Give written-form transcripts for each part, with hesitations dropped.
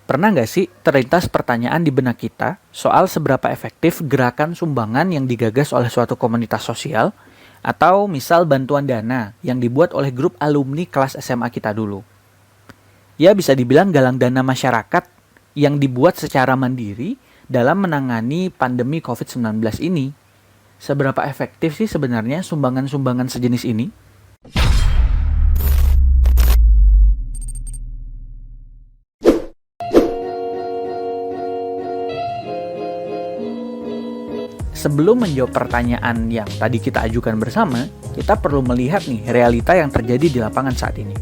Pernah nggak sih terlintas pertanyaan di benak kita soal seberapa efektif gerakan sumbangan yang digagas oleh suatu komunitas sosial atau misal bantuan dana yang dibuat oleh grup alumni kelas SMA kita dulu? Ya bisa dibilang galang dana masyarakat yang dibuat secara mandiri dalam menangani pandemi COVID-19 ini. Seberapa efektif sih sebenarnya sumbangan-sumbangan sejenis ini? Sebelum menjawab pertanyaan yang tadi kita ajukan bersama, kita perlu melihat nih realita yang terjadi di lapangan saat ini.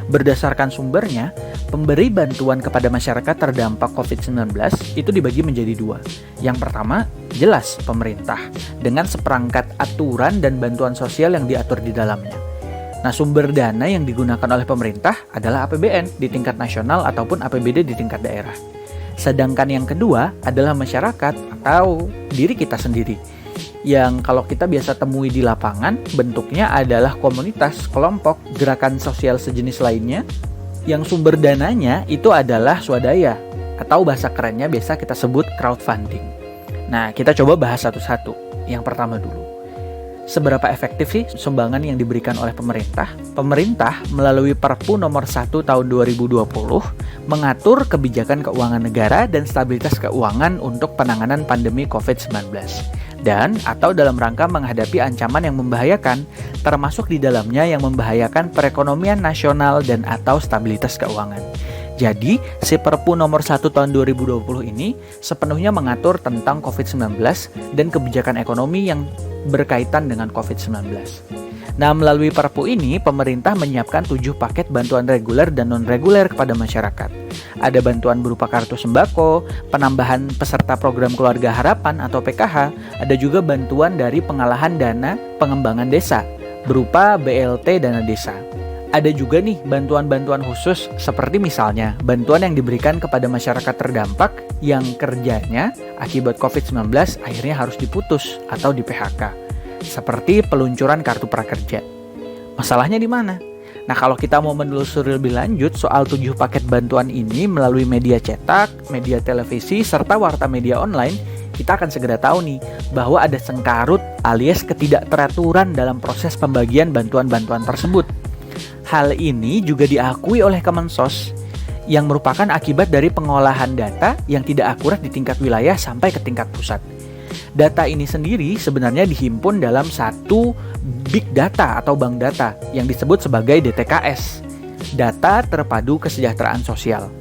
Berdasarkan sumbernya, pemberi bantuan kepada masyarakat terdampak COVID-19 itu dibagi menjadi dua. Yang pertama, jelas pemerintah, dengan seperangkat aturan dan bantuan sosial yang diatur di dalamnya. Nah, sumber dana yang digunakan oleh pemerintah adalah APBN di tingkat nasional ataupun APBD di tingkat daerah. Sedangkan yang kedua adalah masyarakat atau diri kita sendiri. Yang kalau kita biasa temui di lapangan, bentuknya adalah komunitas, kelompok, gerakan sosial sejenis lainnya yang sumber dananya itu adalah swadaya atau bahasa kerennya biasa kita sebut crowdfunding. Nah, kita coba bahas satu-satu. Yang pertama dulu. Seberapa efektif sih sumbangan yang diberikan oleh pemerintah? Pemerintah melalui Perpu nomor 1 tahun 2020 mengatur kebijakan keuangan negara dan stabilitas keuangan untuk penanganan pandemi COVID-19 dan atau dalam rangka menghadapi ancaman yang membahayakan, termasuk di dalamnya yang membahayakan perekonomian nasional dan atau stabilitas keuangan. Jadi, si Perpu nomor 1 tahun 2020 ini sepenuhnya mengatur tentang COVID-19 dan kebijakan ekonomi yang berkaitan dengan COVID-19. Nah, melalui Perpu ini, pemerintah menyiapkan 7 paket bantuan reguler dan non-reguler kepada masyarakat. Ada bantuan berupa kartu sembako, penambahan peserta program Keluarga Harapan atau PKH, ada juga bantuan dari pengalahan dana pengembangan desa, berupa BLT dana desa. Ada juga nih bantuan-bantuan khusus seperti misalnya bantuan yang diberikan kepada masyarakat terdampak yang kerjanya akibat COVID-19 akhirnya harus diputus atau di PHK. Seperti peluncuran kartu prakerja. Masalahnya di mana? Nah, kalau kita mau menelusuri lebih lanjut soal 7 paket bantuan ini melalui media cetak, media televisi, serta warta media online, kita akan segera tahu nih bahwa ada sengkarut alias ketidakteraturan dalam proses pembagian bantuan-bantuan tersebut. Hal ini juga diakui oleh Kemensos yang merupakan akibat dari pengolahan data yang tidak akurat di tingkat wilayah sampai ke tingkat pusat. Data ini sendiri sebenarnya dihimpun dalam satu big data atau bank data yang disebut sebagai DTKS, Data Terpadu Kesejahteraan Sosial.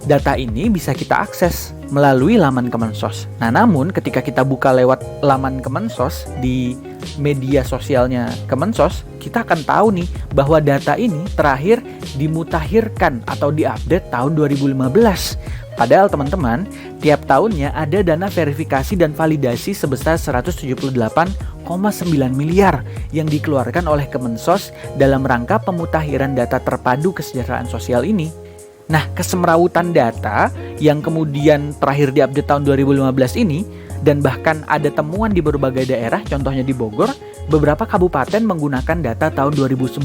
Data ini bisa kita akses melalui laman Kemensos. Nah, namun ketika kita buka lewat laman Kemensos di media sosialnya Kemensos, kita akan tahu nih bahwa data ini terakhir dimutakhirkan atau diupdate tahun 2015. Padahal teman-teman, tiap tahunnya ada dana verifikasi dan validasi sebesar 178,9 miliar yang dikeluarkan oleh Kemensos dalam rangka pemutakhiran data terpadu kesejahteraan sosial ini. Nah, kesemrawutan data yang kemudian terakhir diupdate tahun 2015 ini dan bahkan ada temuan di berbagai daerah, contohnya di Bogor, beberapa kabupaten menggunakan data tahun 2011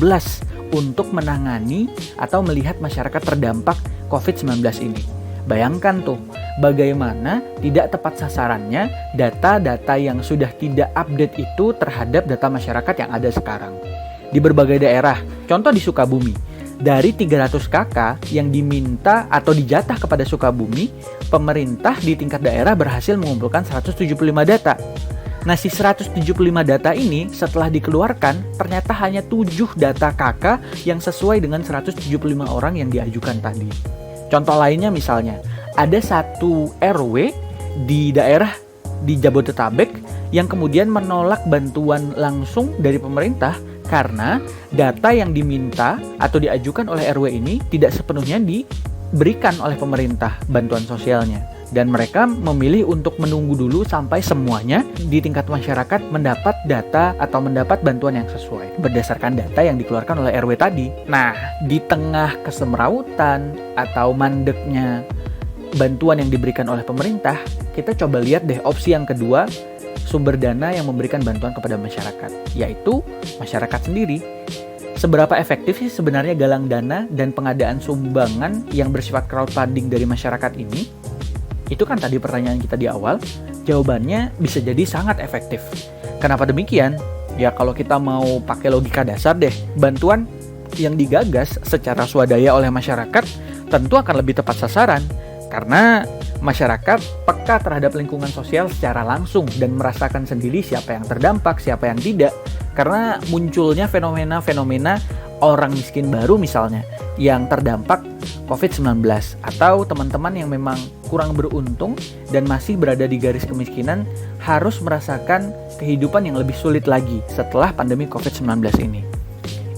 untuk menangani atau melihat masyarakat terdampak COVID-19 ini. Bayangkan tuh, bagaimana tidak tepat sasarannya data-data yang sudah tidak update itu terhadap data masyarakat yang ada sekarang. Di berbagai daerah, contoh di Sukabumi, dari 300 KK yang diminta atau dijatah kepada Sukabumi, pemerintah di tingkat daerah berhasil mengumpulkan 175 data. Nah, si 175 data ini setelah dikeluarkan, ternyata hanya 7 data KK yang sesuai dengan 175 orang yang diajukan tadi. Contoh lainnya misalnya, ada satu RW di daerah di Jabodetabek yang kemudian menolak bantuan langsung dari pemerintah karena data yang diminta atau diajukan oleh RW ini tidak sepenuhnya diberikan oleh pemerintah bantuan sosialnya. Dan mereka memilih untuk menunggu dulu sampai semuanya di tingkat masyarakat mendapat data atau mendapat bantuan yang sesuai berdasarkan data yang dikeluarkan oleh RW tadi. Nah, di tengah kesemrautan atau mandeknya bantuan yang diberikan oleh pemerintah, kita coba lihat deh opsi yang kedua, sumber dana yang memberikan bantuan kepada masyarakat, yaitu masyarakat sendiri. Seberapa efektif sih sebenarnya galang dana dan pengadaan sumbangan yang bersifat crowdfunding dari masyarakat ini? Itu kan tadi pertanyaan kita di awal. Jawabannya bisa jadi sangat efektif. Kenapa demikian? Ya kalau kita mau pakai logika dasar deh, bantuan yang digagas secara swadaya oleh masyarakat tentu akan lebih tepat sasaran. Karena masyarakat peka terhadap lingkungan sosial secara langsung dan merasakan sendiri siapa yang terdampak, siapa yang tidak. Karena munculnya fenomena-fenomena orang miskin baru misalnya yang terdampak COVID-19 atau teman-teman yang memang kurang beruntung dan masih berada di garis kemiskinan harus merasakan kehidupan yang lebih sulit lagi setelah pandemi COVID-19 ini.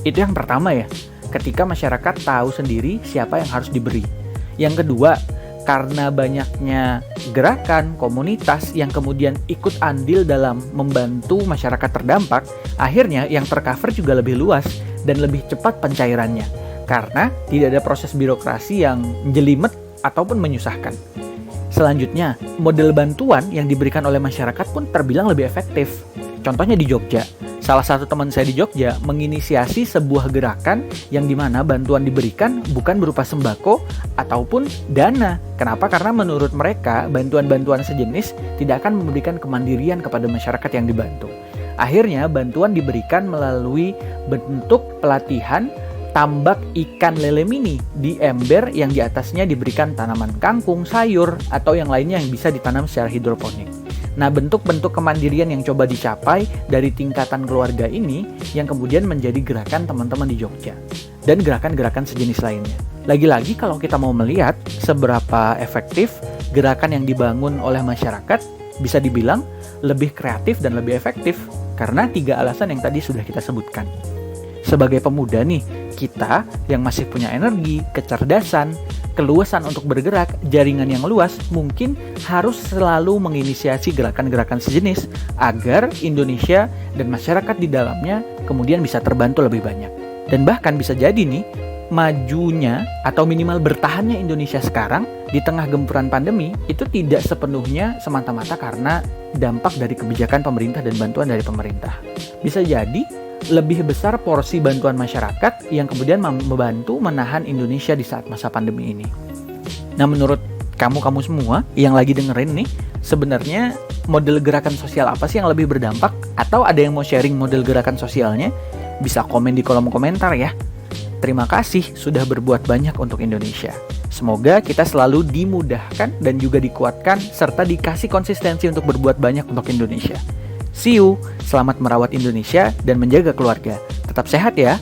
Itu yang pertama ya, ketika masyarakat tahu sendiri siapa yang harus diberi. Yang kedua, karena banyaknya gerakan komunitas yang kemudian ikut andil dalam membantu masyarakat terdampak, akhirnya yang tercover juga lebih luas dan lebih cepat pencairannya. Karena tidak ada proses birokrasi yang jelimet ataupun menyusahkan. Selanjutnya, model bantuan yang diberikan oleh masyarakat pun terbilang lebih efektif. Contohnya di Jogja. Salah satu teman saya di Jogja menginisiasi sebuah gerakan yang dimana bantuan diberikan bukan berupa sembako ataupun dana. Kenapa? Karena menurut mereka bantuan-bantuan sejenis tidak akan memberikan kemandirian kepada masyarakat yang dibantu. Akhirnya bantuan diberikan melalui bentuk pelatihan tambak ikan lele mini di ember yang di atasnya diberikan tanaman kangkung, sayur, atau yang lainnya yang bisa ditanam secara hidroponik. Nah, bentuk-bentuk kemandirian yang coba dicapai dari tingkatan keluarga ini yang kemudian menjadi gerakan teman-teman di Jogja dan gerakan-gerakan sejenis lainnya. Lagi-lagi kalau kita mau melihat seberapa efektif gerakan yang dibangun oleh masyarakat, bisa dibilang lebih kreatif dan lebih efektif karena 3 alasan yang tadi sudah kita sebutkan. Sebagai pemuda nih, kita yang masih punya energi, kecerdasan, keluasan untuk bergerak, jaringan yang luas, mungkin harus selalu menginisiasi gerakan-gerakan sejenis agar Indonesia dan masyarakat di dalamnya kemudian bisa terbantu lebih banyak. Dan bahkan bisa jadi nih, majunya atau minimal bertahannya Indonesia sekarang di tengah gempuran pandemi itu tidak sepenuhnya semata-mata karena dampak dari kebijakan pemerintah dan bantuan dari pemerintah. Bisa jadi lebih besar porsi bantuan masyarakat yang kemudian membantu menahan Indonesia di saat masa pandemi ini. Nah, menurut kamu semua yang lagi dengerin nih, sebenarnya model gerakan sosial apa sih yang lebih berdampak? Atau ada yang mau sharing model gerakan sosialnya? Bisa komen di kolom komentar ya. Terima kasih sudah berbuat banyak untuk Indonesia. Semoga kita selalu dimudahkan dan juga dikuatkan serta dikasih konsistensi untuk berbuat banyak untuk Indonesia. See you, selamat merawat Indonesia dan menjaga keluarga. Tetap sehat ya.